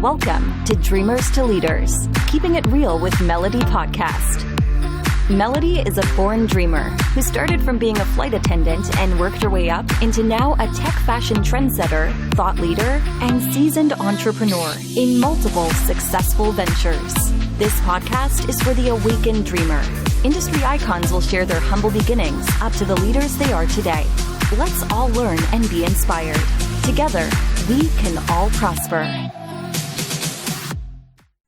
Welcome to Dreamers to Leaders, Keeping It Real with Melody podcast. Melody is a born dreamer who started from being a flight attendant and worked her way up into now a tech fashion trendsetter, thought leader, and seasoned entrepreneur in multiple successful ventures. This podcast is for the awakened dreamer. Industry icons will share their humble beginnings up to the leaders they are today. Let's all learn and be inspired. Together, we can all prosper.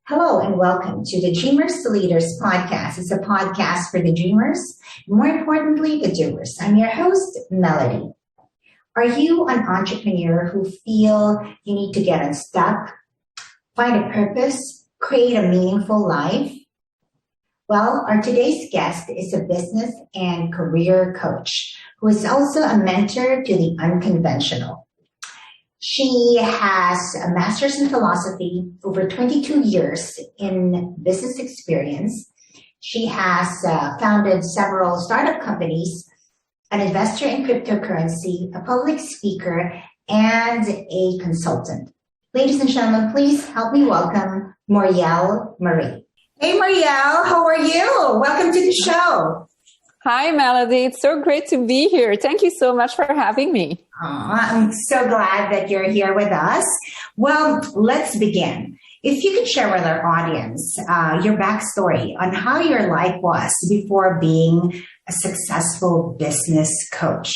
Hello and welcome to the Dreamers to Leaders podcast. It's a podcast for the dreamers, more importantly, the doers. I'm your host, Melody. Are you an entrepreneur who feel you need to get unstuck, find a purpose, create a meaningful life? Well, our today's guest is a business and career coach who is also a mentor to the unconventional. She has a master's in philosophy, over 22 years in business experience. She has founded several startup companies, an investor in cryptocurrency, a public speaker, and a consultant. Ladies and gentlemen, please help me welcome Murielle Marie. Hey, Murielle, how are you? Welcome to the show. Hi, Melody. It's so great to be here. Thank you so much for having me. I'm so glad that you're here with us. Well, let's begin. If you could share with our audience your backstory on how your life was before being a successful business coach.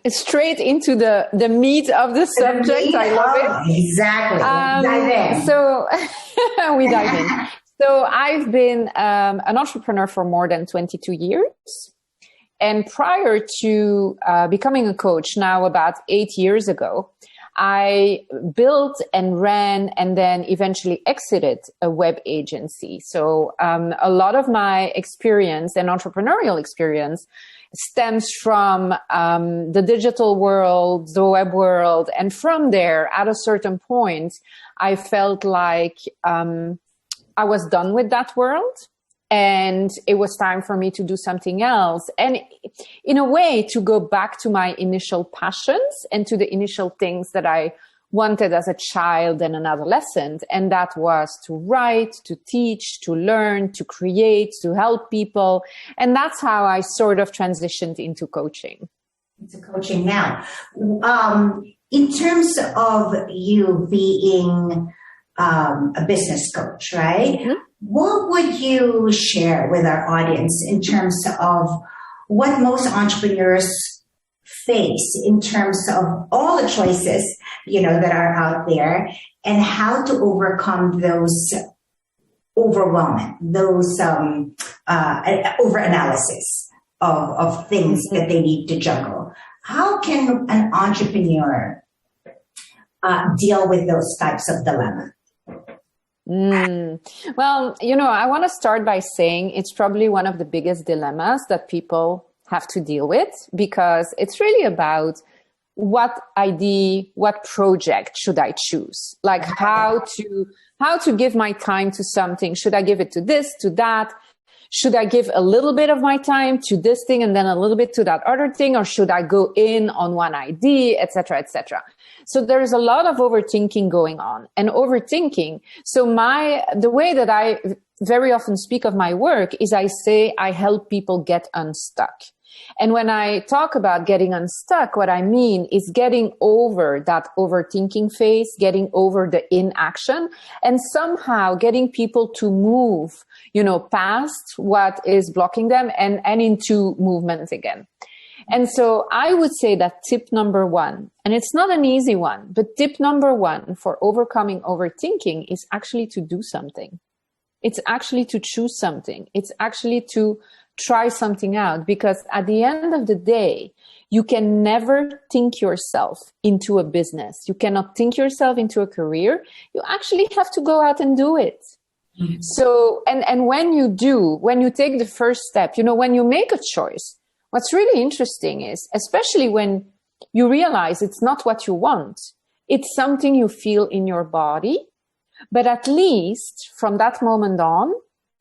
Straight into the meat of the subject. I love it. Exactly. Dive in. So we dive in. So I've been an entrepreneur for more than 22 years. And prior to becoming a coach, now about 8 years ago, I built and ran and then eventually exited a web agency. So a lot of my experience and entrepreneurial experience stems from the digital world, the web world. And from there, at a certain point, I felt like I was done with that world and it was time for me to do something else. And in a way, to go back to my initial passions and to the initial things that I wanted as a child and an adolescent. And that was to write, to teach, to learn, to create, to help people. And that's how I sort of transitioned into coaching. Into coaching now. In terms of you being a business coach, right? Mm-hmm. What would you share with our audience in terms of what most entrepreneurs face in terms of all the choices, that are out there and how to overcome those overwhelming, those overanalysis of things that they need to juggle? How can an entrepreneur deal with those types of dilemmas? Well, I want to start by saying it's probably one of the biggest dilemmas that people have to deal with, because it's really about what idea, what project should I choose? Like how to give my time to something. Should I give it to this, to that? Should I give a little bit of my time to this thing and then a little bit to that other thing? Or should I go in on one idea, et cetera, et cetera? So there's a lot of overthinking going on and overthinking. So the way that I very often speak of my work is I say I help people get unstuck. And when I talk about getting unstuck, what I mean is getting over that overthinking phase, getting over the inaction, and somehow getting people to move, past what is blocking them and into movement again. And so I would say that tip number one, and it's not an easy one, but tip number one for overcoming overthinking is actually to do something. It's actually to choose something. It's actually to try something out, because at the end of the day, you can never think yourself into a business. You cannot think yourself into a career. You actually have to go out and do it. Mm-hmm. So, and when you take the first step, when you make a choice, what's really interesting is, especially when you realize it's not what you want, it's something you feel in your body, but at least from that moment on,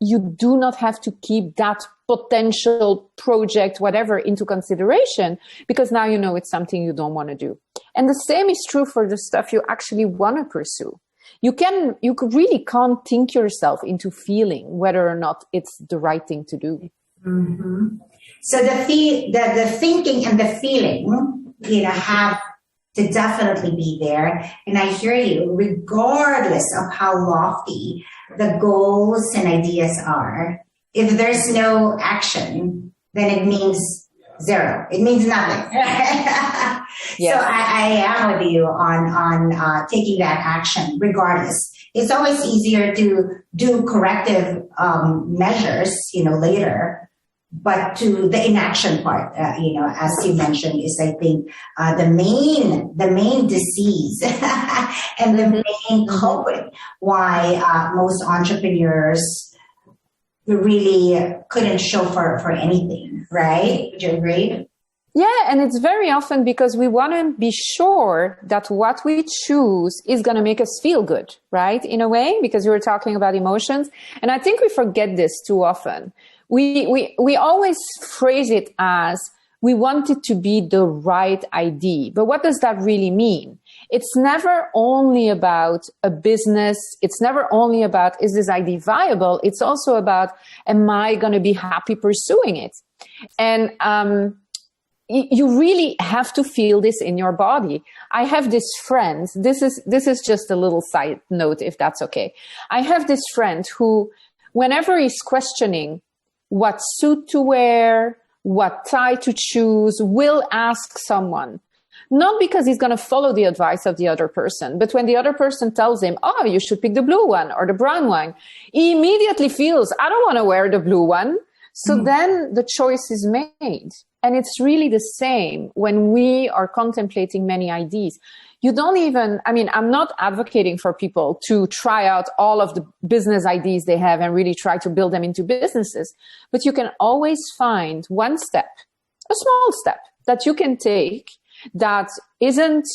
you do not have to keep that potential project, whatever, into consideration, because now you know it's something you don't want to do. And the same is true for the stuff you actually want to pursue. You really can't think yourself into feeling whether or not it's the right thing to do. Mm-hmm. So the thinking and the feeling, have to definitely be there. And I hear you, regardless of how lofty the goals and ideas are, if there's no action, then it means zero. It means nothing. Yes. So I am with you on taking that action regardless. It's always easier to do corrective measures, later. But to the inaction part, as you mentioned, is I think the main disease and the main culprit why most entrepreneurs really couldn't show for anything, right? Would you agree? Yeah, and it's very often because we want to be sure that what we choose is going to make us feel good, right? In a way, because you were talking about emotions. And I think we forget this too often. We always phrase it as we want it to be the right idea. But what does that really mean? It's never only about a business. It's never only about, is this idea viable? It's also about, am I going to be happy pursuing it? And you really have to feel this in your body. I have this friend. This is just a little side note, if that's okay. I have this friend who, whenever he's questioning what suit to wear, what tie to choose, will ask someone. Not because he's going to follow the advice of the other person, but when the other person tells him, oh, you should pick the blue one or the brown one, he immediately feels, I don't want to wear the blue one. So then the choice is made. And it's really the same when we are contemplating many ideas. You don't even, I'm not advocating for people to try out all of the business ideas they have and really try to build them into businesses. But you can always find one step, a small step that you can take that isn't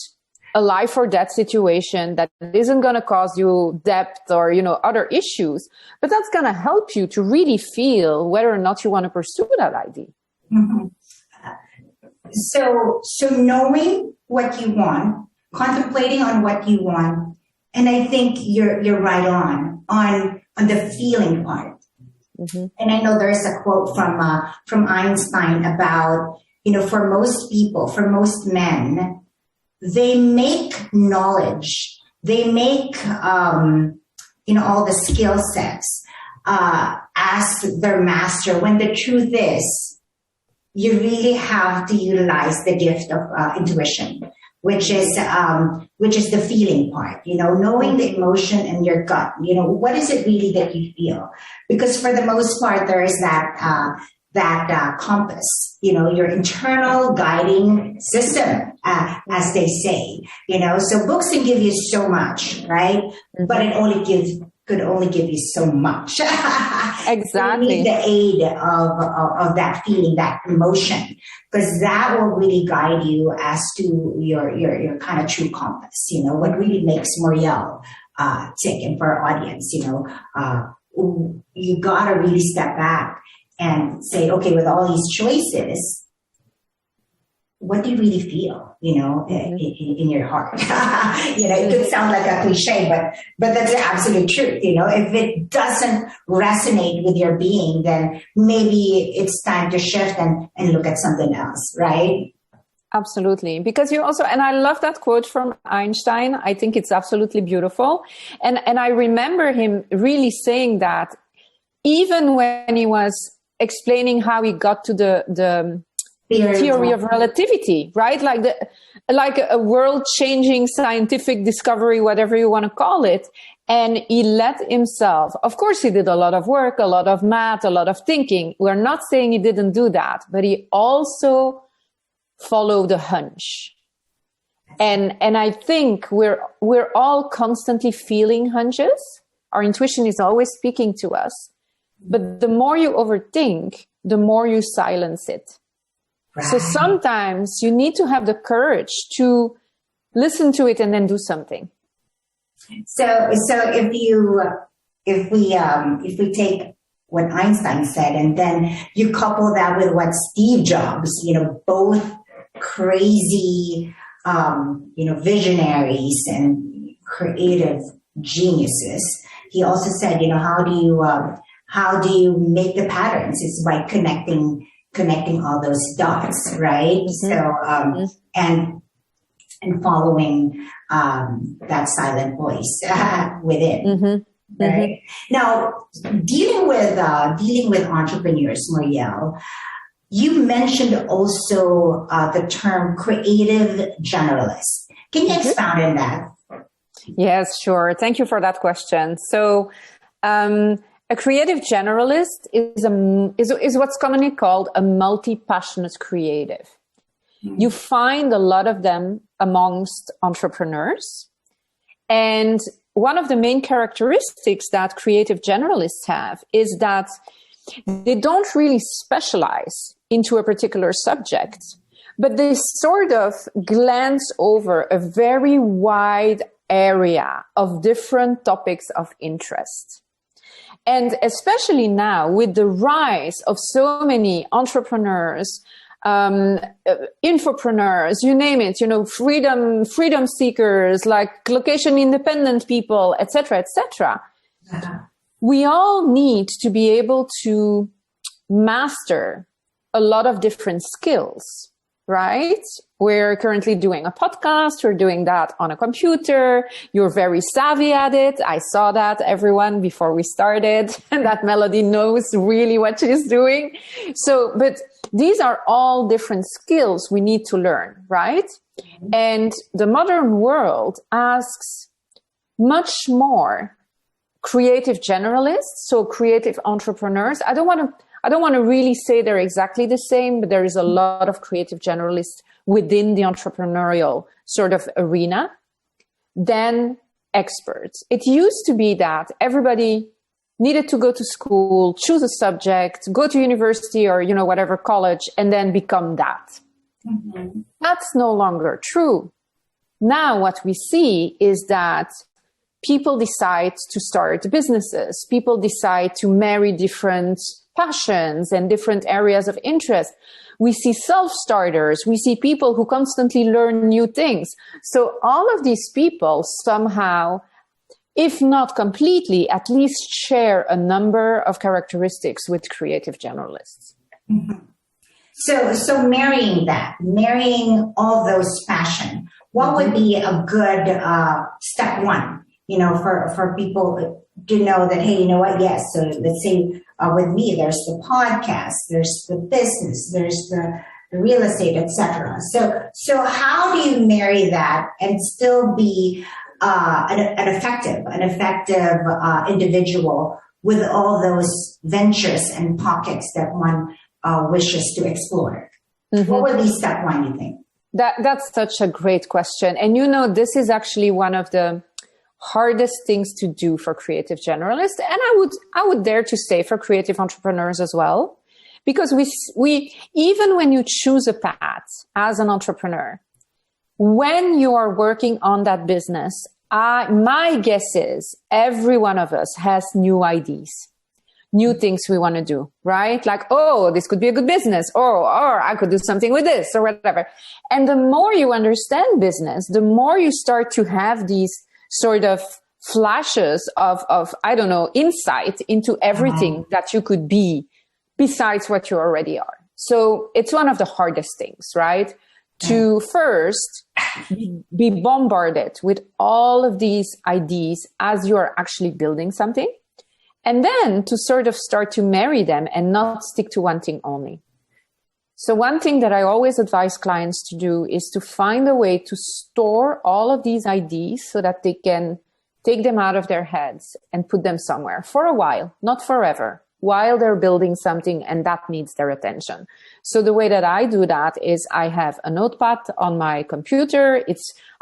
a life or death situation, that isn't going to cause you debt or, other issues, but that's going to help you to really feel whether or not you want to pursue that idea. Mm-hmm. So knowing what you want, contemplating on what you want, and I think you're right on the feeling part. Mm-hmm. And I know there's a quote from Einstein about, for most people, for most men, they make knowledge, they make all the skill sets as their master, when the truth is, you really have to utilize the gift of intuition, which is the feeling part, knowing the emotion in your gut, what is it really that you feel? Because for the most part, there is that compass, your internal guiding system, as they say, so books can give you so much, right? Mm-hmm. But it could only give you so much. Exactly. You need the aid of that feeling, that emotion, because that will really guide you as to your kind of true compass, what really makes Murielle tick. And for our audience, you got to really step back and say, okay, with all these choices, what do you really feel, in your heart? It could sound like a cliche, but that's the absolute truth. If it doesn't resonate with your being, then maybe it's time to shift and look at something else, right? Absolutely. Because you also, and I love that quote from Einstein. I think it's absolutely beautiful. And I remember him really saying that even when he was explaining how he got to the theory of relativity, right? Like a world-changing scientific discovery, whatever you want to call it. And he let himself, of course, he did a lot of work, a lot of math, a lot of thinking. We're not saying he didn't do that, but he also followed a hunch. And I think we're all constantly feeling hunches. Our intuition is always speaking to us. But the more you overthink, the more you silence it. Right. So sometimes you need to have the courage to listen to it and then do something. So if we take what Einstein said and then you couple that with what Steve Jobs, both crazy visionaries and creative geniuses. He also said, how do you make the patterns? It's by connecting all those dots, right? Mm-hmm. So, and following that silent voice within. Mm-hmm. Right? Mm-hmm. Now, dealing with entrepreneurs, Murielle, you mentioned also the term creative generalist. Can you expound on that? Yes, sure. Thank you for that question. So, a creative generalist is what's commonly called a multi-passionate creative. Mm-hmm. You find a lot of them amongst entrepreneurs. And one of the main characteristics that creative generalists have is that they don't really specialize into a particular subject, but they sort of glance over a very wide area of different topics of interest. And especially now with the rise of so many entrepreneurs, infopreneurs, you name it, freedom seekers, like location independent people, etc., etc. Uh-huh. We all need to be able to master a lot of different skills, right? We're currently doing a podcast. We're doing that on a computer. You're very savvy at it. I saw that, everyone, before we started, and that Melody knows really what she's doing. So, but these are all different skills we need to learn, right? Mm-hmm. And the modern world asks much more creative generalists, so creative entrepreneurs. I don't want to really say they're exactly the same, but there is a lot of creative generalists within the entrepreneurial sort of arena than experts. It used to be that everybody needed to go to school, choose a subject, go to university or, whatever college, and then become that. Mm-hmm. That's no longer true. Now what we see is that people decide to start businesses. People decide to marry different passions and different areas of interest. We see self-starters. We see people who constantly learn new things. So all of these people somehow, if not completely, at least share a number of characteristics with creative generalists. Mm-hmm. So marrying all those passion, what would be a good step one? For people to know that, hey, you know what? Yes. So let's say with me, there's the podcast, there's the business, there's the real estate, etc. So how do you marry that and still be an effective individual with all those ventures and pockets that one wishes to explore? Mm-hmm. What would be step one, you think? That's such a great question. And this is actually one of the hardest things to do for creative generalists, and I would dare to say for creative entrepreneurs as well, because we even when you choose a path as an entrepreneur, when you are working on that business, my guess is every one of us has new ideas, new things we want to do, right? Like, oh, this could be a good business, or I could do something with this, or whatever. And the more you understand business, the more you start to have these sort of flashes of insight into everything that you could be besides what you already are. So it's one of the hardest things, right? To first be bombarded with all of these ideas as you are actually building something, and then to sort of start to marry them and not stick to one thing only. So one thing that I always advise clients to do is to find a way to store all of these ideas so that they can take them out of their heads and put them somewhere for a while, not forever, while they're building something and that needs their attention. So the way that I do that is I have a notepad on my computer.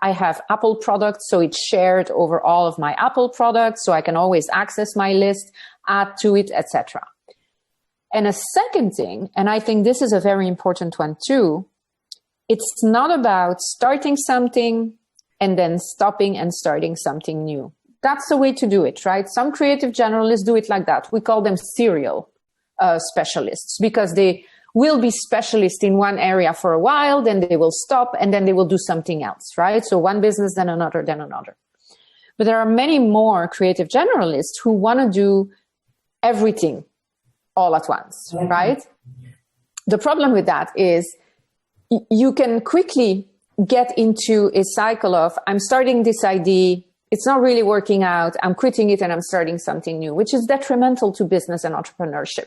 I have Apple products, so it's shared over all of my Apple products, so I can always access my list, add to it, etc. And a second thing, and I think this is a very important one too, it's not about starting something and then stopping and starting something new. That's the way to do it, right? Some creative generalists do it like that. We call them serial specialists because they will be specialist in one area for a while, then they will stop, and then they will do something else, right? So one business, then another, then another. But there are many more creative generalists who want to do everything all at once, right? The problem with that is you can quickly get into a cycle of, I'm starting this idea, it's not really working out, I'm quitting it and I'm starting something new, which is detrimental to business and entrepreneurship.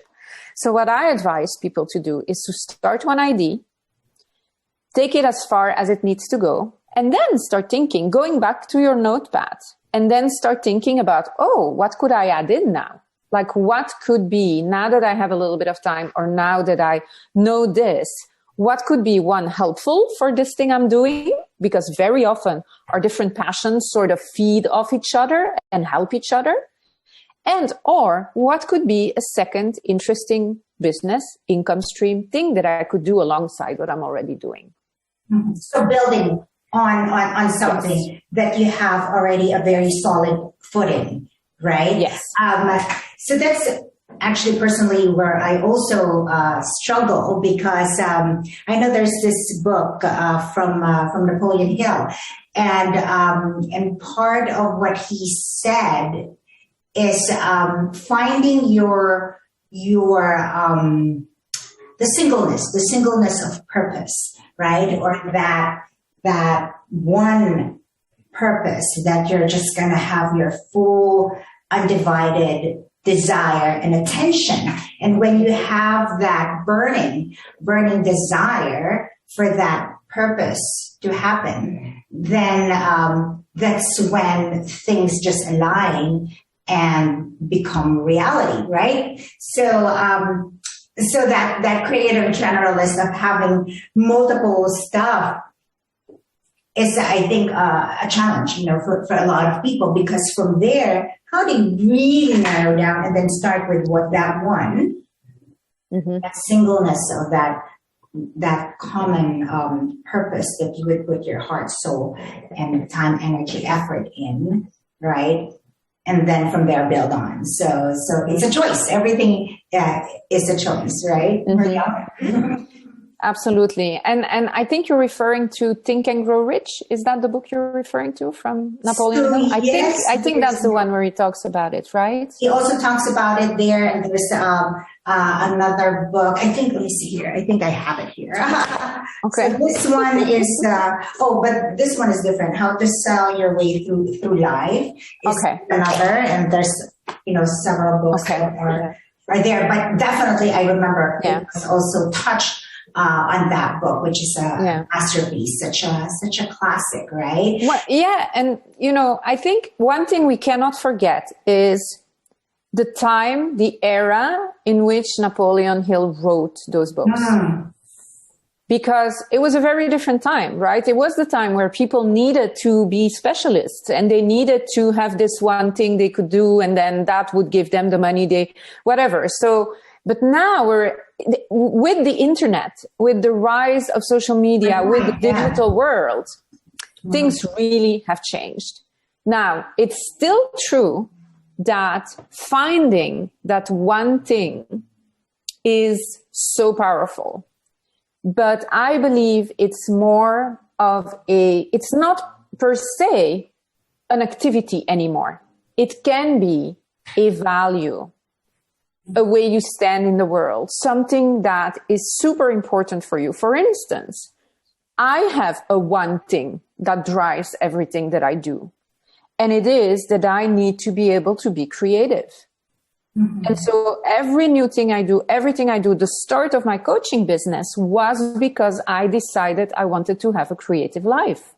So what I advise people to do is to start one idea, take it as far as it needs to go, and then start thinking, going back to your notepad, and then start thinking about, oh, what could I add in now? Like, what could be, now that I have a little bit of time, or now that I know this, what could be, one, helpful for this thing I'm doing? Because very often our different passions sort of feed off each other and help each other. And, or what could be a second interesting business income stream thing that I could do alongside what I'm already doing. Mm-hmm. So building on something that you have already a very solid footing, right? Yes. So that's actually personally where I also struggle, because I know there's this book from Napoleon Hill, and part of what he said is finding your the singleness of purpose, right? Or that one purpose that you're just going to have your full undivided desire and attention. And when you have that burning desire for that purpose to happen, then that's when things just align and become reality, right? So that creative generalist of having multiple stuff is, I think, a challenge, for a lot of people, because from there, how do you really narrow down and then start with what that one, that singleness of that common purpose that you would put your heart, soul, and time, energy, effort in, right? And then from there build on. So it's a choice. Everything is a choice, right? Murielle? Absolutely. And I think you're referring to Think and Grow Rich. Is that the book you're referring to from Napoleon Hill? I think that's the one where he talks about it, right? He also talks about it there. And there's another book. I think, let me see here. I think I have it here. Okay. So this one is, but this one is different. How to Sell Your Way Through Life is another. And there's, several books that are there. But definitely I remember it was also touched on that book, which is a masterpiece, such a classic, right? Well, yeah. And, I think one thing we cannot forget is the time, the era in which Napoleon Hill wrote those books. Because it was a very different time, right? It was the time where people needed to be specialists and they needed to have this one thing they could do, and then that would give them the money whatever. So, but now with the internet, with the rise of social media, with the digital world, things really have changed. Now, it's still true that finding that one thing is so powerful. But I believe it's more of it's not per se an activity anymore. It can be a value, a way you stand in the world, something that is super important for you. For instance, I have a one thing that drives everything that I do. And it is that I need to be able to be creative. And so every new thing I do, everything I do, the start of my coaching business was because I decided I wanted to have a creative life.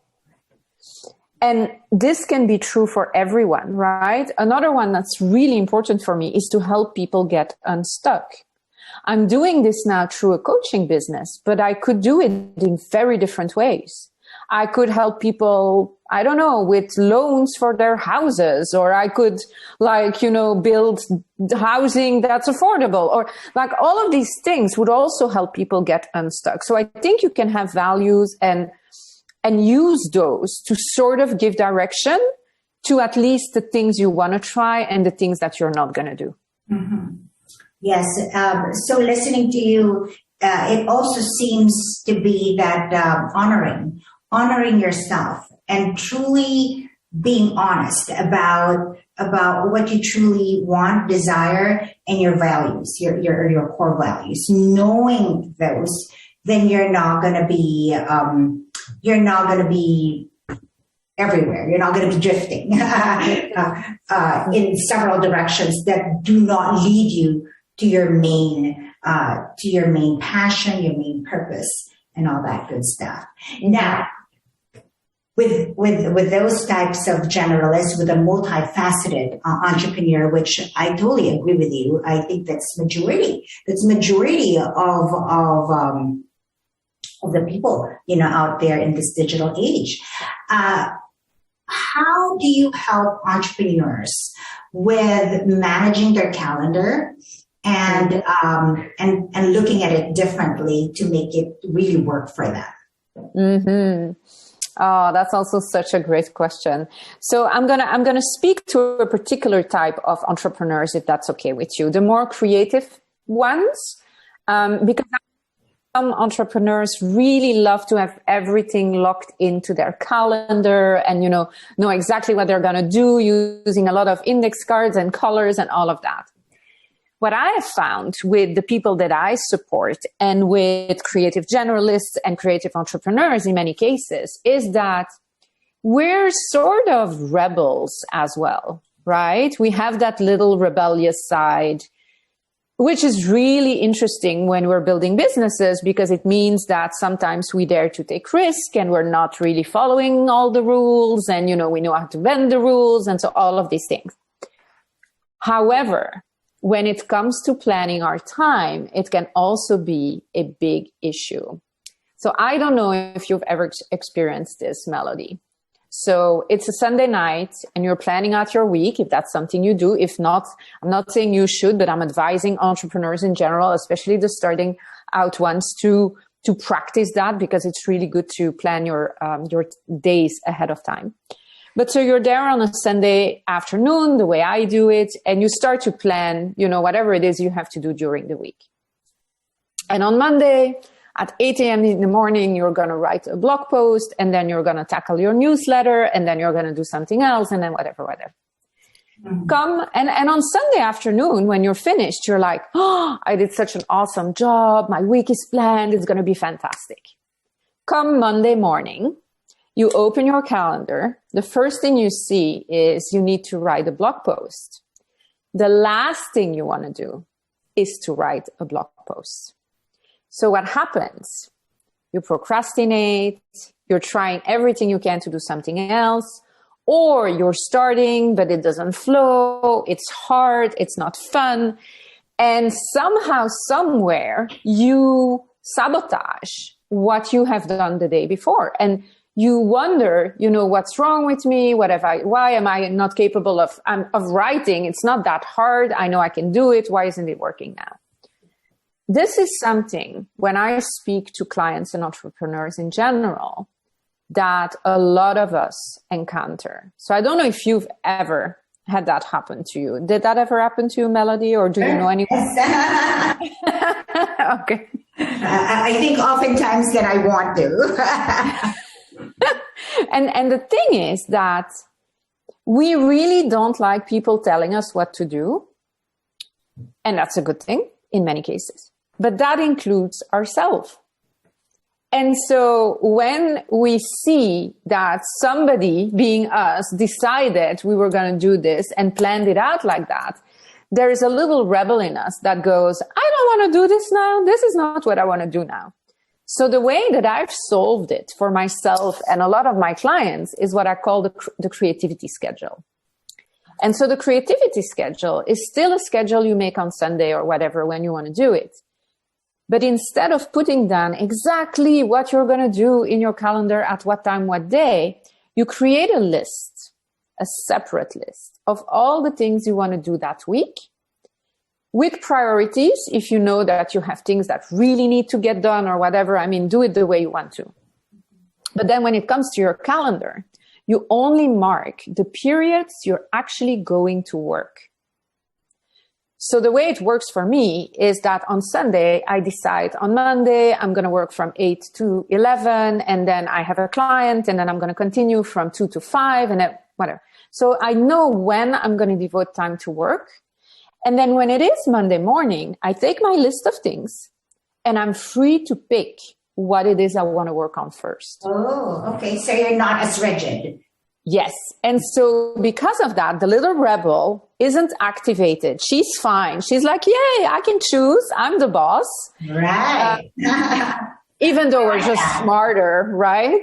And this can be true for everyone, right? Another one that's really important for me is to help people get unstuck. I'm doing this now through a coaching business, but I could do it in very different ways. I could help people, I don't know, with loans for their houses, or I could build housing that's affordable, or like all of these things would also help people get unstuck. So I think you can have values and use those to sort of give direction to at least the things you want to try and the things that you're not going to do. Yes. So listening to you, it also seems to be that honoring yourself and truly being honest about what you truly want, desire, and your values, your core values. Knowing those, then you're not going to be everywhere. You're not going to be drifting in several directions that do not lead you to your main passion, your main purpose, and all that good stuff. Now, with those types of generalists, with a multifaceted entrepreneur, which I totally agree with you. I think that's majority. That's majority of the people, out there in this digital age. How do you help entrepreneurs with managing their calendar and looking at it differently to make it really work for them? Mm-hmm. Oh, that's also such a great question. So I'm gonna speak to a particular type of entrepreneurs, if that's okay with you. The more creative ones, because some entrepreneurs really love to have everything locked into their calendar and, know exactly what they're going to do, using a lot of index cards and colors and all of that. What I have found with the people that I support and with creative generalists and creative entrepreneurs in many cases is that we're sort of rebels as well, right? We have that little rebellious side, which is really interesting when we're building businesses, because it means that sometimes we dare to take risk and we're not really following all the rules, and, we know how to bend the rules, and so all of these things. However, when it comes to planning our time, it can also be a big issue. So I don't know if you've ever experienced this, Melody. So it's a Sunday night and you're planning out your week, if that's something you do. If not, I'm not saying you should, but I'm advising entrepreneurs in general, especially the starting out ones, to practice that, because it's really good to plan your days ahead of time. But so you're there on a Sunday afternoon, the way I do it, and you start to plan, whatever it is you have to do during the week. And on Monday at 8 a.m. in the morning, you're going to write a blog post, and then you're going to tackle your newsletter, and then you're going to do something else, and then whatever. Mm-hmm. Come, and on Sunday afternoon, when you're finished, you're like, oh, I did such an awesome job. My week is planned. It's going to be fantastic. Come Monday morning, you open your calendar. The first thing you see is you need to write a blog post. The last thing you want to do is to write a blog post. So what happens? You procrastinate, you're trying everything you can to do something else, or you're starting, but it doesn't flow, it's hard, it's not fun, and somehow, somewhere, you sabotage what you have done the day before. And you wonder, what's wrong with me? Why am I not capable of writing? It's not that hard. I know I can do it. Why isn't it working now? This is something, when I speak to clients and entrepreneurs in general, that a lot of us encounter. So I don't know if you've ever had that happen to you. Did that ever happen to you, Melody, or do you know anyone? Okay. I think oftentimes that I want to. And the thing is that we really don't like people telling us what to do. And that's a good thing in many cases. But that includes ourselves. And so when we see that somebody, being us, decided we were going to do this and planned it out like that, there is a little rebel in us that goes, I don't want to do this now. This is not what I want to do now. So the way that I've solved it for myself and a lot of my clients is what I call the creativity schedule. And so the creativity schedule is still a schedule you make on Sunday or whatever when you want to do it. But instead of putting down exactly what you're going to do in your calendar at what time, what day, you create a list, a separate list of all the things you want to do that week, with priorities. If you know that you have things that really need to get done or whatever, do it the way you want to. But then when it comes to your calendar, you only mark the periods you're actually going to work. So the way it works for me is that on Sunday, I decide on Monday, I'm going to work from 8 to 11, and then I have a client, and then I'm going to continue from 2 to 5, and then whatever. So I know when I'm going to devote time to work. And then when it is Monday morning, I take my list of things, and I'm free to pick what it is I want to work on first. Oh, okay. So you're not as rigid. Yes. And so because of that, the little rebel isn't activated. She's fine. She's like, yay, I can choose. I'm the boss. Right. Even though we're just smarter, right?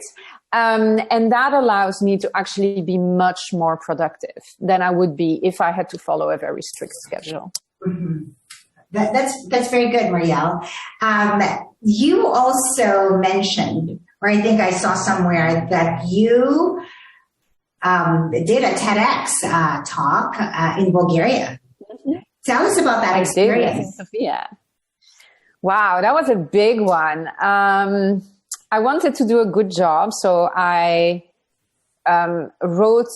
And that allows me to actually be much more productive than I would be if I had to follow a very strict schedule. Mm-hmm. That's very good, Murielle. You also mentioned, or I think I saw somewhere, that you did a TEDx talk in Bulgaria. Mm-hmm. Tell us about that experience. Sophia. Wow, that was a big one. I wanted to do a good job, so I wrote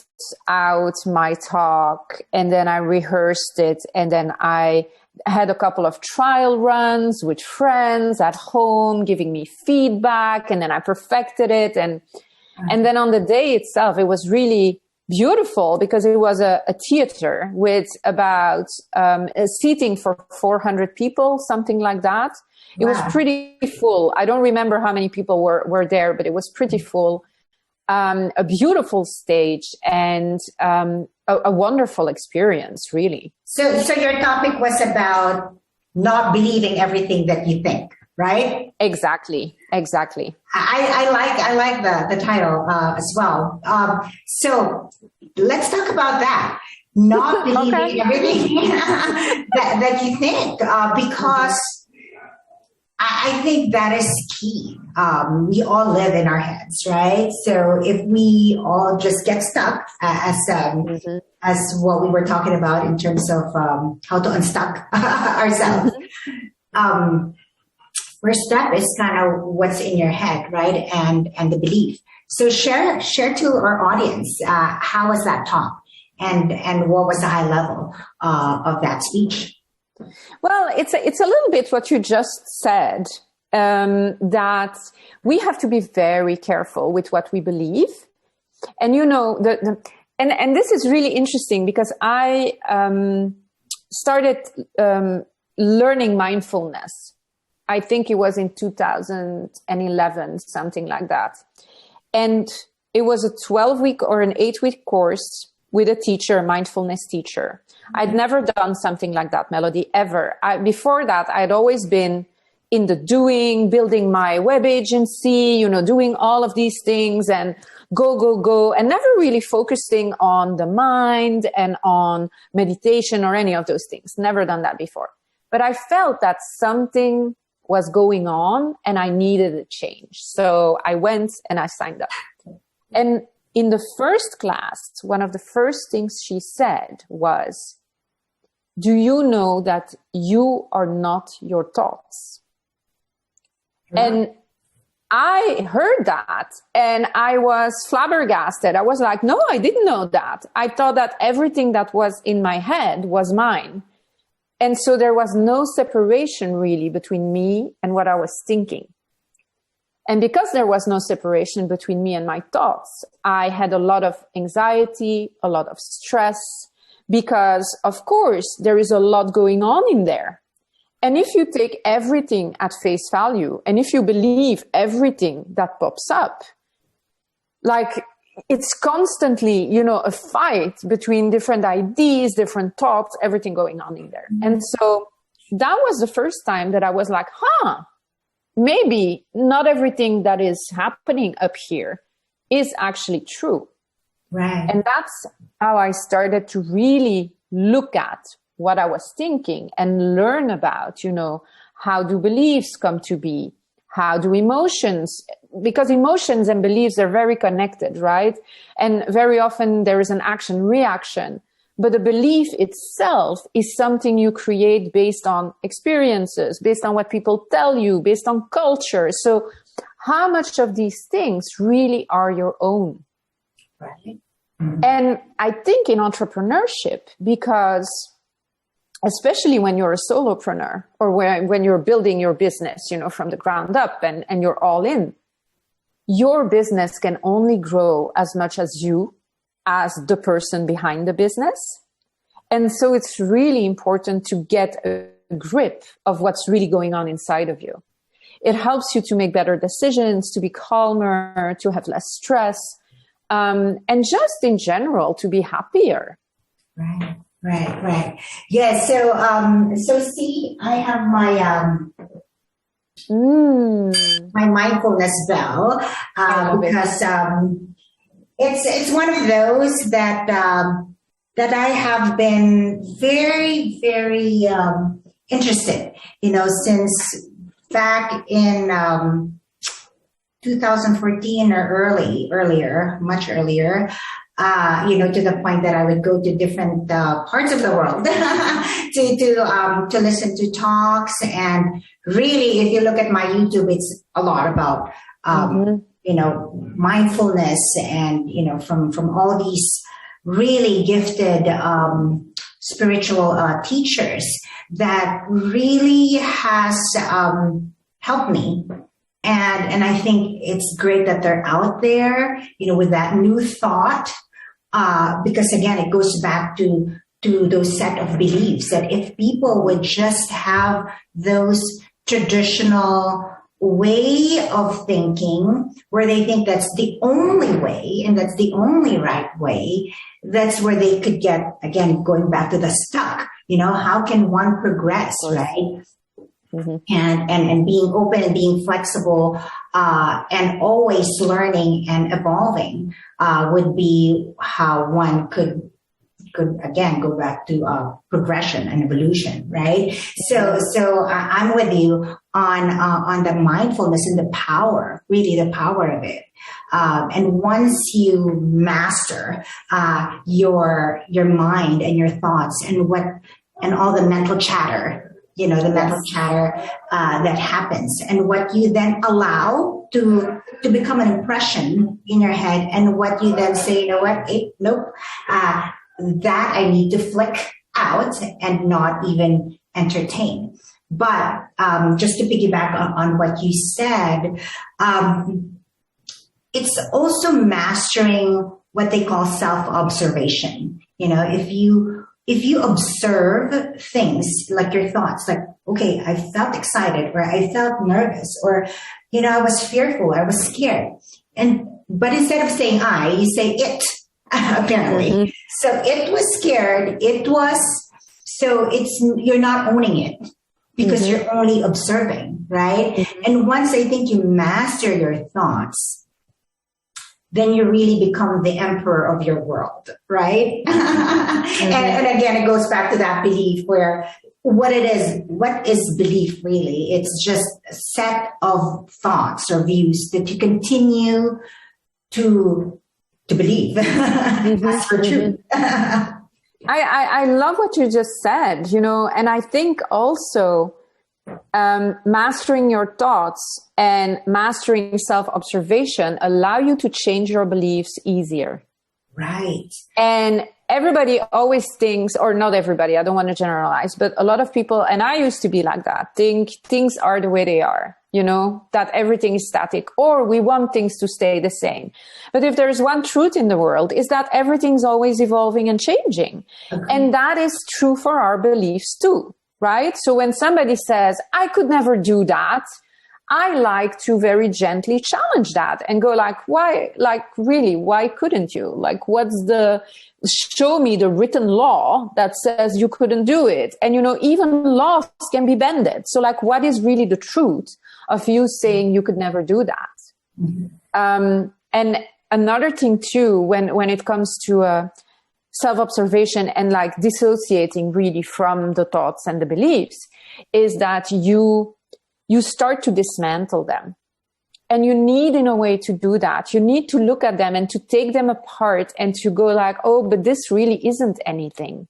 out my talk, and then I rehearsed it, and then I had a couple of trial runs with friends at home giving me feedback, and then I perfected it. And then on the day itself, it was really beautiful because it was a theater with about a seating for 400 people, something like that. It was pretty full. I don't remember how many people were there, but it was pretty full. A beautiful stage and a wonderful experience, really. So your topic was about not believing everything that you think, right? Exactly. I like the title as well. So let's talk about that. Not believing everything that you think, because I think that is key. We all live in our heads, right? So if we all just get stuck as what we were talking about in terms of how to unstuck ourselves, first step is kind of what's in your head, right? And the belief. So share to our audience how was that talk and what was the high level of that speech? Well, it's a little bit what you just said, that we have to be very careful with what we believe. And, you know, and this is really interesting because I started learning mindfulness. I think it was in 2011, something like that. And it was a 12-week or an 8-week course with a teacher, a mindfulness teacher. I'd never done something like that, Melody, ever. Before that, I'd always been in the doing, building my web agency, you know, doing all of these things and go, and never really focusing on the mind and on meditation or any of those things. Never done that before. But I felt that something was going on and I needed a change. So I went and I signed up. And in the first class, one of the first things she said was, do you know that you are not your thoughts? And I heard that and I was flabbergasted. I was like, no, I didn't know that. I thought that everything that was in my head was mine. And so there was no separation really between me and what I was thinking. And because there was no separation between me and my thoughts, I had a lot of anxiety, a lot of stress, because of course there is a lot going on in there. And if you take everything at face value, and if you believe everything that pops up, like it's constantly, you know, a fight between different ideas, different thoughts, everything going on in there. And so that was the first time that I was like, maybe not everything that is happening up here is actually true. Right. And that's how I started to really look at what I was thinking and learn about, you know, how do beliefs come to be? How do emotions, because emotions and beliefs are very connected, right? And very often there is an action reaction, but the belief itself is something you create based on experiences, based on what people tell you, based on culture. So how much of these things really are your own? Right. And I think in entrepreneurship, because especially when you're a solopreneur or when you're building your business, from the ground up and you're all in, your business can only grow as much as you as the person behind the business. And so it's really important to get a grip of what's really going on inside of you. It helps you to make better decisions, to be calmer, to have less stress, and just in general, to be happier. Right. Yeah. So see, I have my mindfulness bell, because, it's one of those that I have been very, very, interested, since back in, 2014 or much earlier, to the point that I would go to different parts of the world to listen to talks. And really, if you look at my YouTube, it's a lot about, mindfulness and, from all these really gifted spiritual teachers that really has helped me. And I think it's great that they're out there, with that new thought, because again, it goes back to those set of beliefs that if people would just have those traditional way of thinking where they think that's the only way and that's the only right way, that's where they could get, again, going back to the stuck, how can one progress, right? Mm-hmm. And being open and being flexible, and always learning and evolving, would be how one could again go back to progression and evolution, right? So I'm with you on the mindfulness and the power, really the power of it. And once you master your mind and your thoughts and all the mental chatter, that happens, and what you then allow to become an impression in your head, and what you then say, nope, that I need to flick out and not even entertain. But just to piggyback on what you said, it's also mastering what they call self-observation. If you observe things like your thoughts, like, okay, I felt excited, or I felt nervous, or, I was fearful, I was scared. But instead of saying I, you say it, apparently. Mm-hmm. So it was scared. You're not owning it because mm-hmm. you're only observing, right? Mm-hmm. And once I think you master your thoughts, then you really become the emperor of your world, right? Mm-hmm. and again, it goes back to that belief where what is belief really? It's just a set of thoughts or views that you continue to believe. Mm-hmm. That's for truth. I love what you just said, and I think also mastering your thoughts and mastering self-observation allow you to change your beliefs easier. Right. And everybody always thinks, or not everybody, I don't want to generalize, but a lot of people, and I used to be like that, think things are the way they are, that everything is static, or we want things to stay the same. But if there's one truth in the world, is that everything's always evolving and changing. Okay. And that is true for our beliefs too. Right? So when somebody says, I could never do that, I like to very gently challenge that and go like, why? Like, really, why couldn't you? Like, show me the written law that says you couldn't do it. And, even laws can be bended. So like, what is really the truth of you saying you could never do that? Mm-hmm. And another thing too, when it comes to, self-observation and like dissociating really from the thoughts and the beliefs, is that you start to dismantle them. And you need, in a way, to do that. You need to look at them and to take them apart and to go like, oh, but this really isn't anything.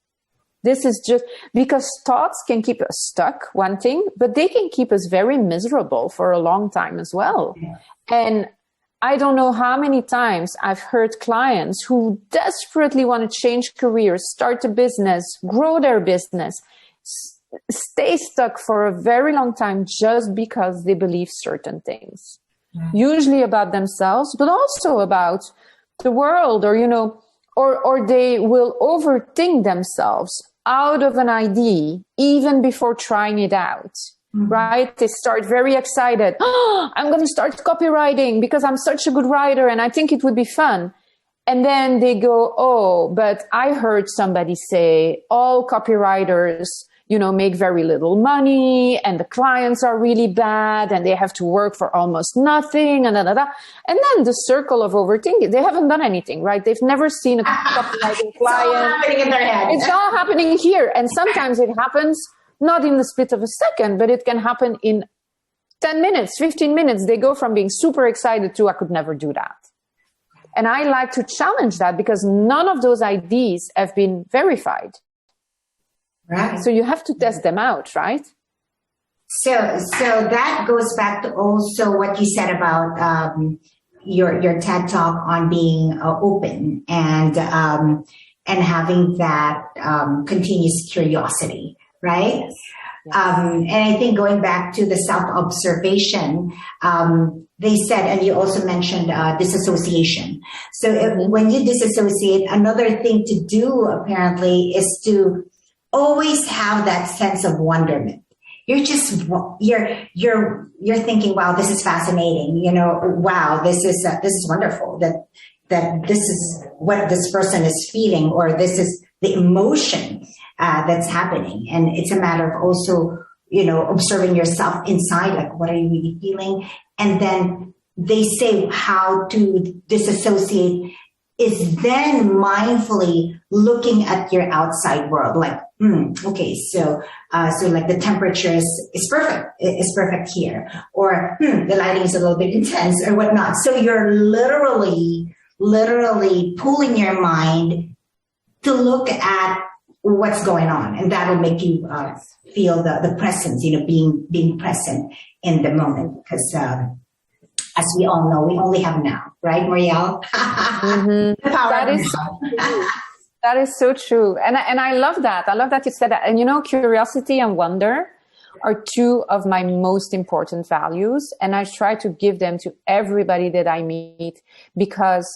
This is just because thoughts can keep us stuck, one thing, but they can keep us very miserable for a long time as well. Yeah. And I don't know how many times I've heard clients who desperately want to change careers, start a business, grow their business, stay stuck for a very long time just because they believe certain things, usually about themselves, but also about the world, or, or they will overthink themselves out of an idea even before trying it out. Right? They start very excited. Oh, I'm going to start copywriting because I'm such a good writer and I think it would be fun. And then they go, oh, but I heard somebody say all copywriters, make very little money and the clients are really bad and they have to work for almost nothing and And then the circle of overthinking, they haven't done anything, right? They've never seen a copywriting client. It's all happening in their head. It's all happening here. And sometimes it happens not in the split of a second, but it can happen in 10 minutes, 15 minutes. They go from being super excited to, I could never do that. And I like to challenge that because none of those ideas have been verified. Right. So you have to test them out, right? So that goes back to also what you said about your TED Talk on being open and having that continuous curiosity. Right. Yes. And I think going back to the self-observation, they said, and you also mentioned disassociation. So when you disassociate, another thing to do apparently is to always have that sense of wonderment. You're thinking, wow, this is fascinating. Wow, this is wonderful that this is what this person is feeling, or this is the emotion that's happening. And it's a matter of also, observing yourself inside, like, what are you really feeling? And then they say how to disassociate is then mindfully looking at your outside world, like, okay, so like the temperature is perfect. It's perfect here. Or the lighting is a little bit intense or whatnot. So you're literally pulling your mind to look at what's going on, and that'll make you feel the presence, being present in the moment. Because as we all know, we only have now, right, Murielle? The power that is so true, and I love that. I love that you said that. And curiosity and wonder are two of my most important values, and I try to give them to everybody that I meet, because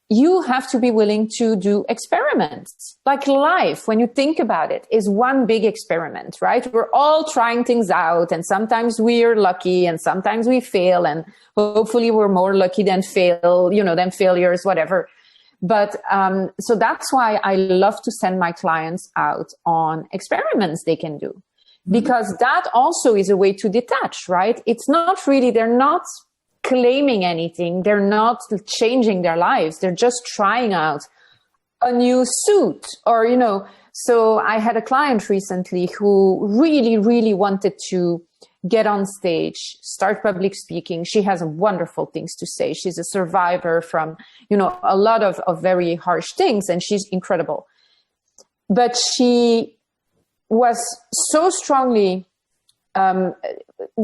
you have to be willing to do experiments. Like life, when you think about it, is one big experiment, right? We're all trying things out, and sometimes we are lucky and sometimes we fail, and hopefully we're more lucky than than failures, whatever. But so that's why I love to send my clients out on experiments they can do, because that also is a way to detach, right? It's not really, they're not claiming anything. They're not changing their lives. They're just trying out a new suit, or, so I had a client recently who really, really wanted to get on stage, start public speaking. She has wonderful things to say. She's a survivor from, a lot of very harsh things, and she's incredible. But she was so strongly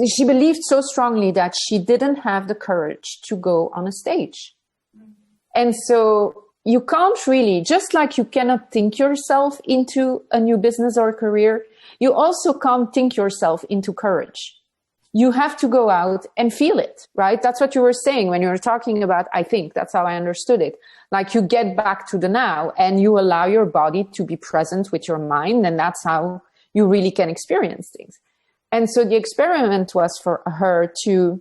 she believed so strongly that she didn't have the courage to go on a stage. And so you can't really, just like you cannot think yourself into a new business or career, you also can't think yourself into courage. You have to go out and feel it, right? That's what you were saying when you were talking about, I think that's how I understood it. Like you get back to the now and you allow your body to be present with your mind, and that's how you really can experience things. And so the experiment was for her to,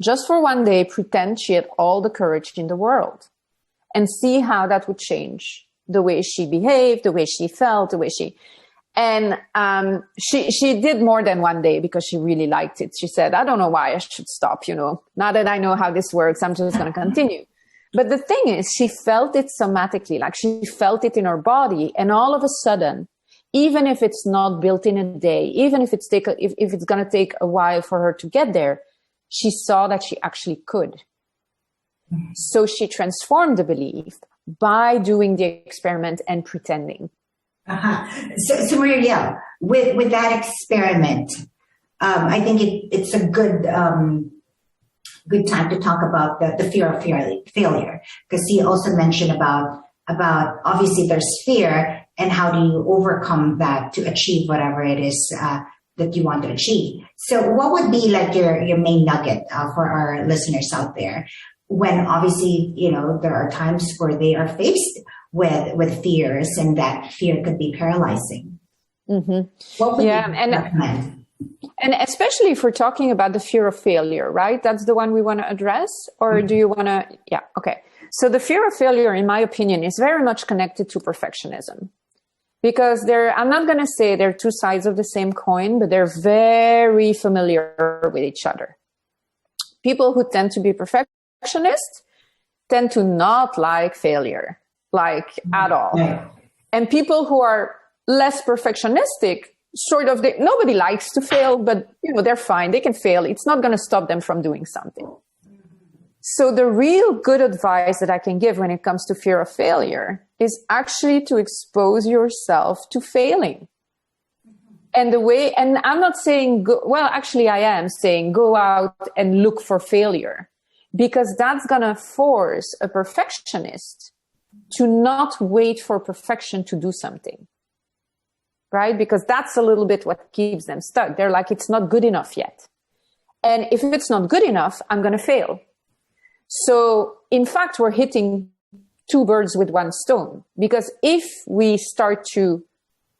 just for one day, pretend she had all the courage in the world and see how that would change the way she behaved, the way she felt, the way she... And she did more than one day because she really liked it. She said, I don't know why I should stop, now that I know how this works, I'm just going to continue. But the thing is, she felt it somatically, like she felt it in her body. And all of a sudden, even if it's not built in a day, even if it's going to take a while for her to get there, she saw that she actually could. So she transformed the belief by doing the experiment and pretending. So Marielle, with that experiment, I think it's a good time to talk about the fear of failure, because he also mentioned about obviously there's fear, and how do you overcome that to achieve whatever it is that you want to achieve. So what would be like your main nugget for our listeners out there when obviously, there are times where they are faced with fears and that fear could be paralyzing? Mm-hmm. What would you recommend? And especially if we're talking about the fear of failure, right? That's the one we want to address? Or do you want to? Yeah, okay. So the fear of failure, in my opinion, is very much connected to perfectionism. Because I'm not going to say they're two sides of the same coin, but they're very familiar with each other. People who tend to be perfectionists tend to not like failure, at all. Yeah. And people who are less perfectionistic, nobody likes to fail, but they're fine. They can fail. It's not going to stop them from doing something. So the real good advice that I can give when it comes to fear of failure is actually to expose yourself to failing. And I'm not saying, I am saying go out and look for failure, because that's going to force a perfectionist to not wait for perfection to do something. Right? Because that's a little bit what keeps them stuck. They're like, it's not good enough yet. And if it's not good enough, I'm going to fail. So in fact, we're hitting two birds with one stone, because if we start to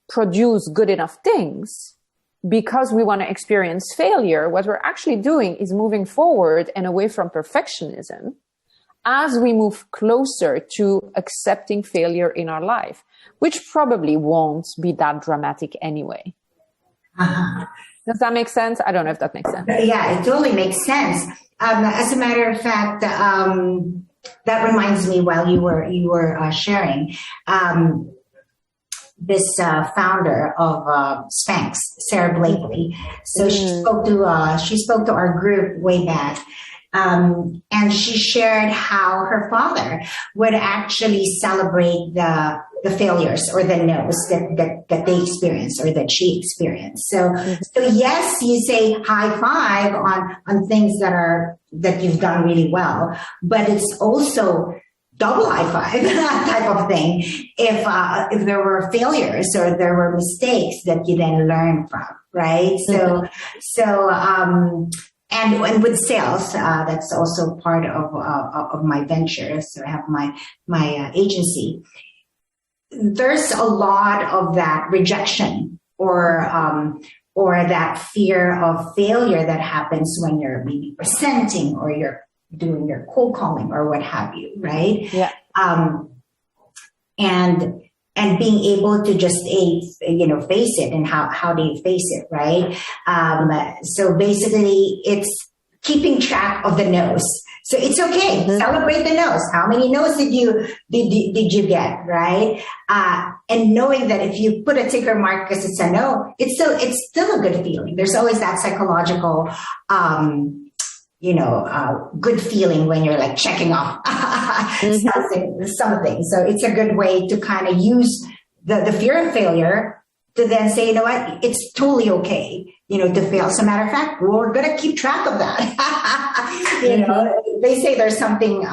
produce good enough things because we want to experience failure, what we're actually doing is moving forward and away from perfectionism as we move closer to accepting failure in our life, which probably won't be that dramatic anyway. Uh-huh. Does that make sense? I don't know if that makes sense. Yeah, it totally makes sense. As a matter of fact, that reminds me while you were sharing, this founder of Spanx, Sarah Blakely. So she spoke to our group way back. And she shared how her father would actually celebrate the failures or the no's that they experienced or that she experienced. So yes, you say high five on things that you've done really well, but it's also double high five type of thing if there were failures or there were mistakes that you then learn from, right? And with sales, that's also part of my venture. So I have my agency. There's a lot of that rejection or that fear of failure that happens when you're maybe presenting or you're doing your cold calling or what have you, right? Yeah. And being able to just face it, and how do you face it, right? So basically, it's keeping track of the no's. So it's okay. Celebrate the no's. How many no's did you get, right? And knowing that if you put a ticker mark because it's a no, it's still a good feeling. There's always that psychological, good feeling when you're like checking off something. So it's a good way to kind of use the fear of failure to then say, you know what, it's totally okay, to fail. As a matter of fact, we're going to keep track of that. They say there's something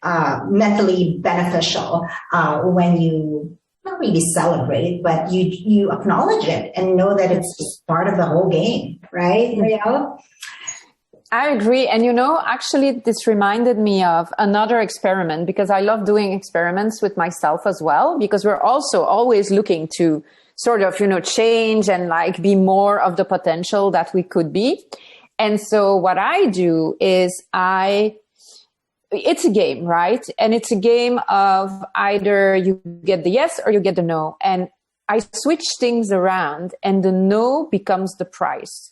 mentally beneficial when you not really celebrate, but you acknowledge it and know that it's just part of the whole game, right, Murielle? I agree. And actually this reminded me of another experiment, because I love doing experiments with myself as well, because we're also always looking to sort of, change and be more of the potential that we could be. And so what I do is it's a game, right? And it's a game of either you get the yes or you get the no. And I switch things around and the no becomes the prize.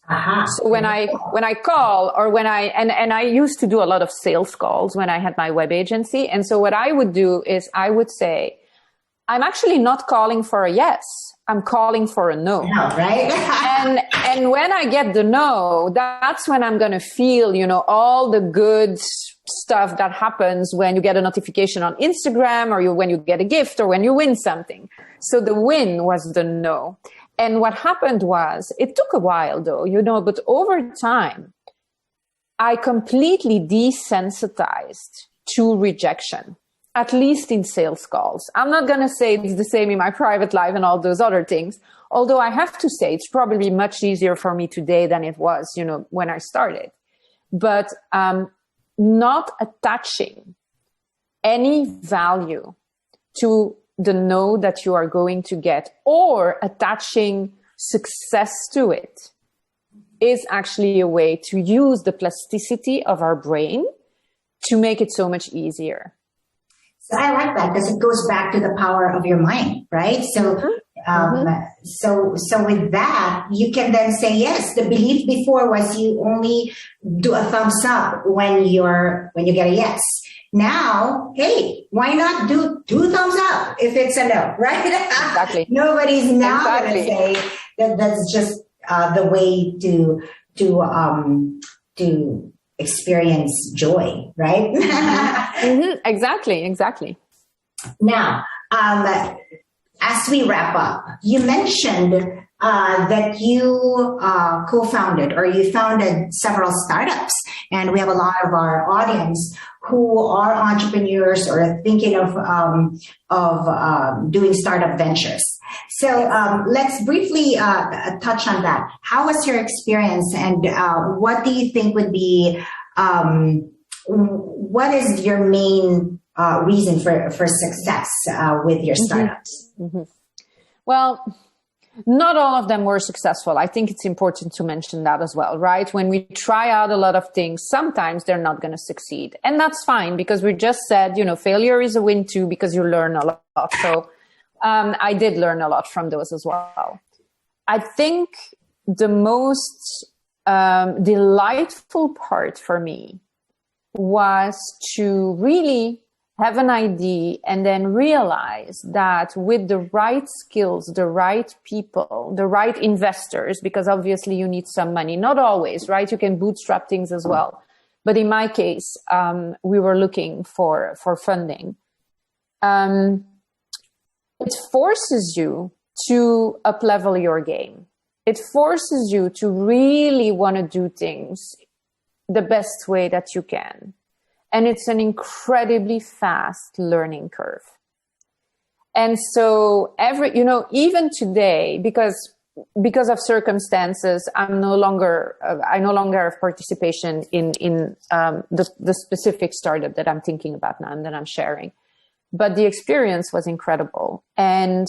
Uh-huh. So when I call or when I used to do a lot of sales calls when I had my web agency. And so what I would do is I would say, I'm actually not calling for a yes. I'm calling for a no. No, right? and when I get the no, that's when I'm going to feel, all the good stuff that happens when you get a notification on Instagram or when you get a gift or when you win something. So the win was the no. And what happened was, it took a while though, but over time, I completely desensitized to rejection. at least in sales calls. I'm not going to say it's the same in my private life and all those other things. Although I have to say it's probably much easier for me today than it was, when I started. But not attaching any value to the no that you are going to get, or attaching success to it, is actually a way to use the plasticity of our brain to make it so much easier. So I like that because it goes back to the power of your mind, right? So, so with that, you can then say yes. The belief before was you only do a thumbs up when you get a yes. Now, hey, why not do 2 thumbs up if it's a no, right? Exactly. Nobody's now going to say that that's just the way to experience joy, right? Exactly. Now, as we wrap up, you mentioned that you co-founded or you founded several startups, and we have a lot of our audience who are entrepreneurs or are thinking of doing startup ventures. So let's briefly touch on that. How was your experience, and what do you think would be, what is your main reason for success with your startups? Well, not all of them were successful. I think it's important to mention that as well, right? When we try out a lot of things, sometimes they're not going to succeed. And that's fine, because we just said, failure is a win too, because you learn a lot. So I did learn a lot from those as well. I think the most delightful part for me was to really have an idea and then realize that with the right skills, the right people, the right investors, because obviously you need some money, not always, right? You can bootstrap things as well. But in my case, we were looking for funding. It forces you to up-level your game. It forces you to really want to do things the best way that you can. And it's an incredibly fast learning curve. And so even today, because of circumstances, I no longer have participation in the specific startup that I'm thinking about now and that I'm sharing. But the experience was incredible. And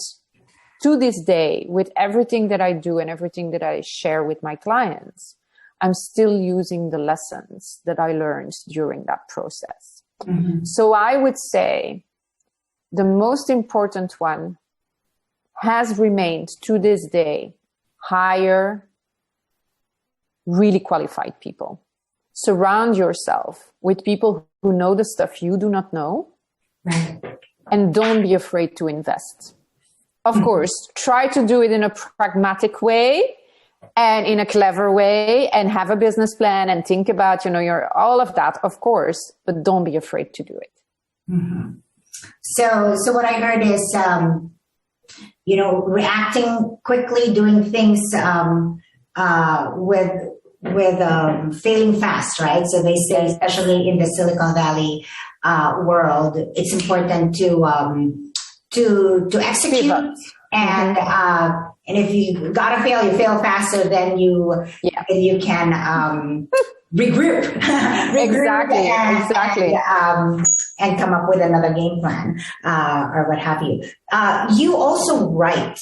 to this day, with everything that I do and everything that I share with my clients, I'm still using the lessons that I learned during that process. Mm-hmm. So I would say the most important one has remained to this day: hire really qualified people. Surround yourself with people who know the stuff you do not know. Right. And don't be afraid to invest. Of course, try to do it in a pragmatic way and in a clever way, and have a business plan and think about, your all of that, of course, but don't be afraid to do it. Mm-hmm. So what I heard is, reacting quickly, doing things with failing fast, right? So they say, especially in the Silicon Valley world, it's important to execute. Pivot. And and if you gotta fail, you fail faster than you can regroup. Exactly. And come up with another game plan or what have you. You also write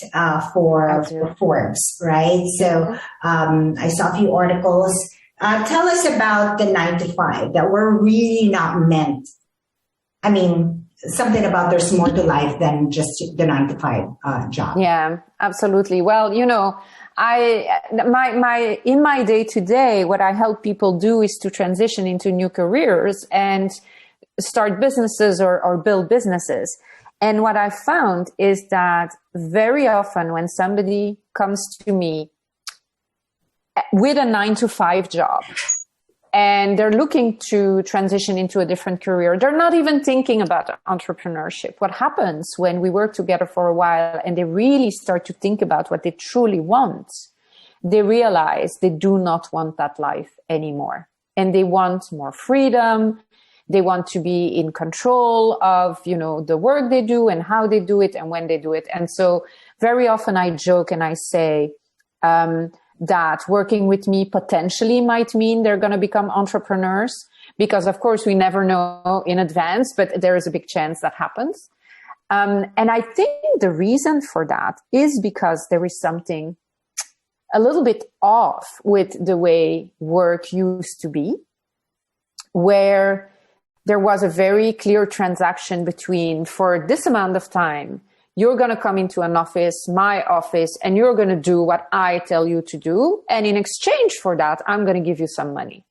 for Forbes, right? So I saw a few articles. Tell us about the 9 to 5 that were really not meant. I mean, something about there's more to life than just the 9 to 5 job. Yeah, absolutely. Well, in my day to day, what I help people do is to transition into new careers and start businesses or build businesses. And what I found is that very often when somebody comes to me with a 9 to 5 job, and they're looking to transition into a different career, they're not even thinking about entrepreneurship. What happens when we work together for a while and they really start to think about what they truly want, they realize they do not want that life anymore. And they want more freedom. They want to be in control of, the work they do and how they do it and when they do it. And so very often I joke and I say that working with me potentially might mean they're going to become entrepreneurs, because of course we never know in advance, but there is a big chance that happens. And I think the reason for that is because there is something a little bit off with the way work used to be, where there was a very clear transaction between, for this amount of time, you're going to come into an office, my office, and you're going to do what I tell you to do. And in exchange for that, I'm going to give you some money.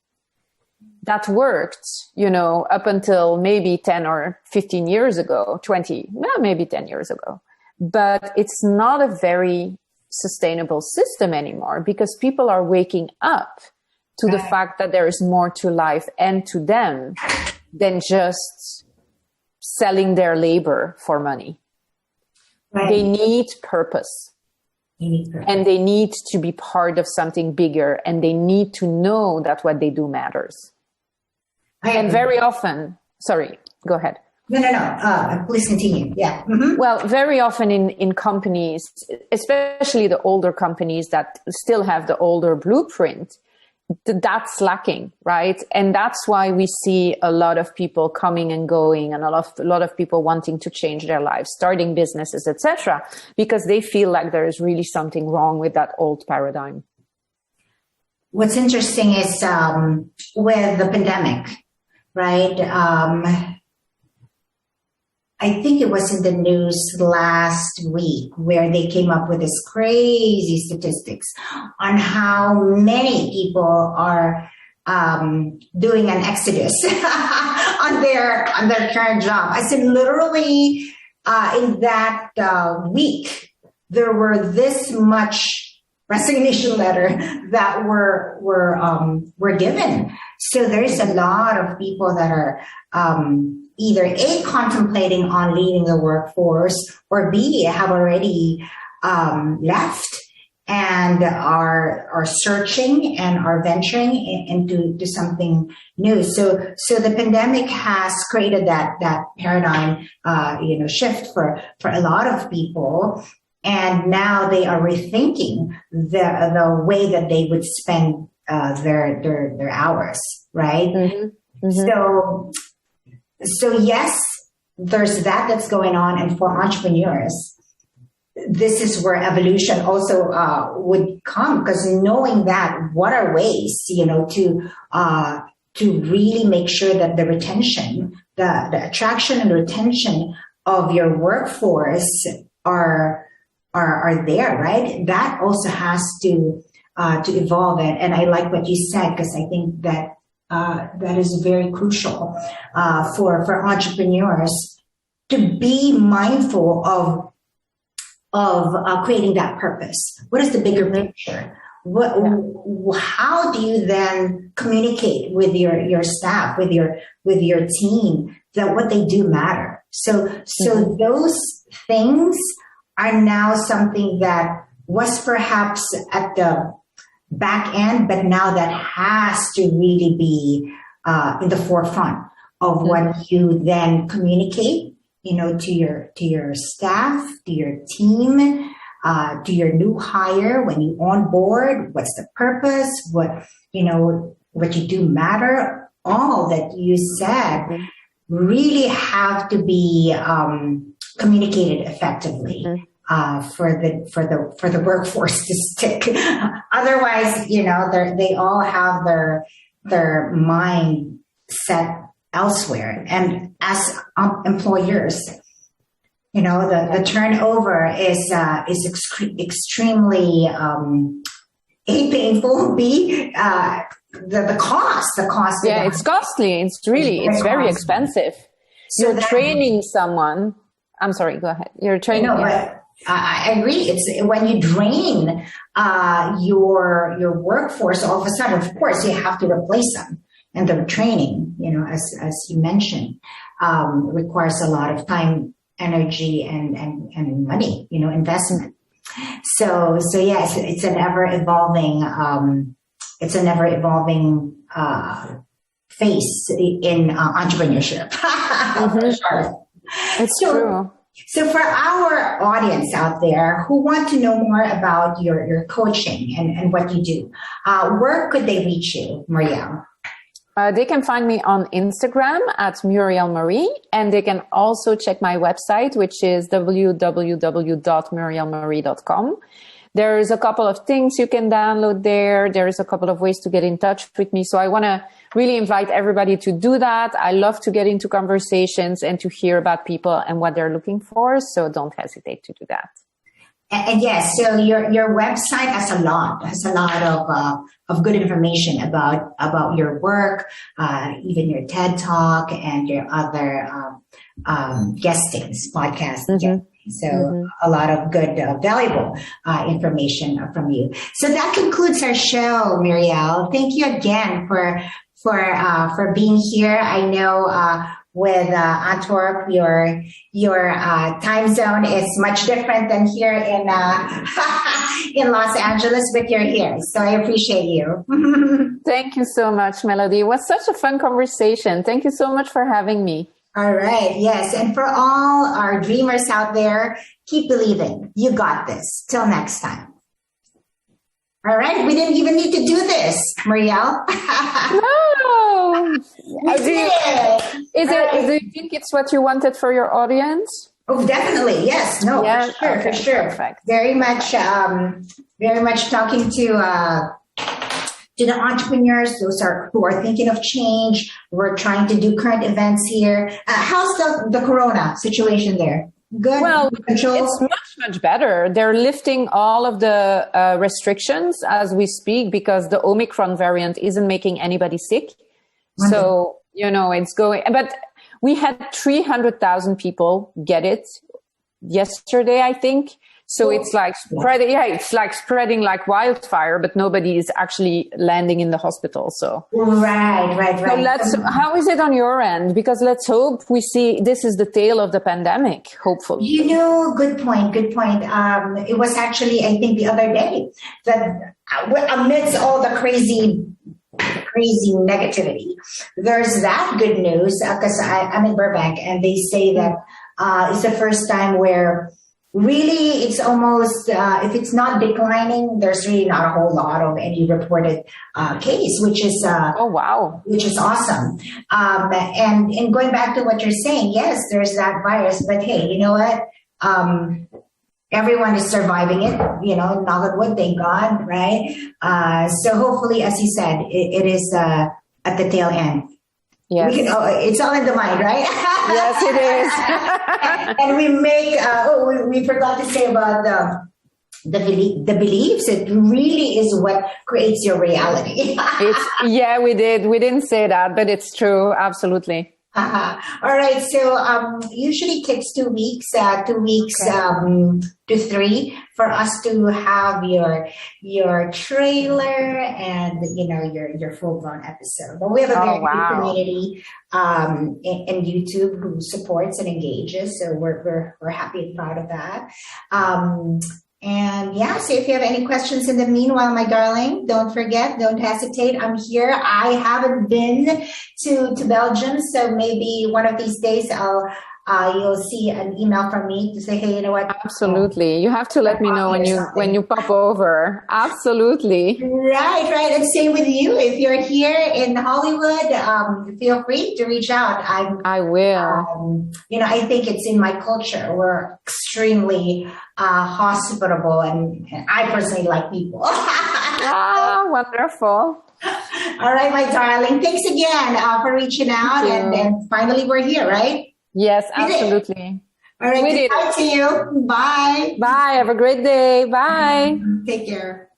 That worked, up until maybe 10 or 15 years ago, 20, maybe 10 years ago. But it's not a very sustainable system anymore, because people are waking up to the fact that there is more to life and to them than just selling their labor for money. Right. They need purpose. And they need to be part of something bigger, and they need to know that what they do matters. And very often, sorry, go ahead. No. Please continue. Yeah. Mm-hmm. Well, very often in companies, especially the older companies that still have the older blueprint, that's lacking, right? And that's why we see a lot of people coming and going, and a lot of people wanting to change their lives, starting businesses, etc., because they feel like there is really something wrong with that old paradigm. What's interesting is with the pandemic, right? I think it was in the news last week where they came up with this crazy statistics on how many people are doing an exodus on their current job. I said literally in that week there were this much resignation letter that were given. So there's a lot of people that are either A, contemplating on leaving the workforce, or B, have already left and are searching and are venturing into something new. So the pandemic has created that paradigm shift for a lot of people. And now they are rethinking the way that they would spend their hours, right? Mm-hmm. Mm-hmm. So yes, there's that's going on. And for entrepreneurs, this is where evolution also would come, because knowing that, what are ways, to really make sure that the retention, the attraction and retention of your workforce are there, right? That also has to evolve it. And I like what you said, because I think that is very crucial for entrepreneurs to be mindful of creating that purpose. What is the bigger picture? How do you then communicate with your staff, with your team, that what they do matter? So those things are now something that was perhaps at the back end, but now that has to really be in the forefront of what you then communicate, to your staff, to your team, to your new hire when you onboard. What's the purpose? What you do matter. All that you said really have to be communicated effectively. For the workforce to stick. Otherwise, they all have their mind set elsewhere. And as employers, the turnover is extremely painful. B, the cost. Yeah, it's costly. It's very expensive. So you're training someone. I'm sorry. Go ahead. You're training. I agree. It's when you drain your workforce, all of a sudden, of course, you have to replace them. And the training, as you mentioned, requires a lot of time, energy, and money, investment. So yes, it's an ever evolving face in entrepreneurship. For sure. It's true. So for our audience out there who want to know more about your coaching and what you do, where could they reach you, Murielle? They can find me on Instagram at Murielle Marie, and they can also check my website, which is www.muriellemarie.com. There's a couple of things you can download there. There's a couple of ways to get in touch with me. So I want to really invite everybody to do that. I love to get into conversations and to hear about people and what they're looking for. So don't hesitate to do that. And yes, so your website has a lot of good information about your work, even your TED Talk and your other guestings, podcasts. Mm-hmm. So a lot of good, valuable information from you. So that concludes our show, Murielle. Thank you again for being here. I know with Antwerp, your time zone is much different than here in in Los Angeles, but you're here, so I appreciate you. Thank you so much, Melody. It was such a fun conversation. Thank you so much for having me. All right. Yes. And for all our dreamers out there, keep believing. You got this. Till next time. All right. We didn't even need to do this, Murielle. No. Do you think it's what you wanted for your audience? Oh, definitely. Yes. No, yeah? For sure. Perfect. Very much talking to the entrepreneurs, those who are thinking of change. We're trying to do current events here. How's the corona situation there? Good. Well, control? It's much better. They're lifting all of the restrictions as we speak because the Omicron variant isn't making anybody sick. So, it's going. But we had 300,000 people get it yesterday, I think. So it's like spreading like wildfire, but nobody is actually landing in the hospital. So right. So how is it on your end? Because let's hope we see this is the tail of the pandemic. Hopefully, good point. It was actually, I think, the other day that amidst all the crazy negativity, there's that good news because I'm in Burbank, and they say that it's the first time where. Really, it's almost, if it's not declining, there's really not a whole lot of any reported case, which is oh wow, which is awesome. And going back to what you're saying, yes, there's that virus, but hey, you know what? Everyone is surviving it. Knock on wood, thank God, right? So hopefully, as you said, it is at the tail end. Yes. It's all in the mind, right? Yes, it is. And we make, we forgot to say about the beliefs. It really is what creates your reality. We did. We didn't say that, but it's true. Absolutely. All right. So usually takes 2 weeks, to 3 for us to have your trailer and your full blown episode. But we have a very big community in YouTube who supports and engages. So we're happy and proud of that. And so if you have any questions in the meanwhile, my darling, don't hesitate. I'm here. I haven't been to Belgium, so maybe one of these days you'll see an email from me to say, hey, you know what? Absolutely. You have to let me know when you pop over. Absolutely. Right. And same with you. If you're here in Hollywood, feel free to reach out. I will. I think it's in my culture. We're extremely hospitable, and I personally like people. Wonderful. All right, my darling. Thanks again for reaching out. And finally, we're here, right? Yes, absolutely. All right. Goodbye to you. Bye. Bye. Have a great day. Bye. Take care.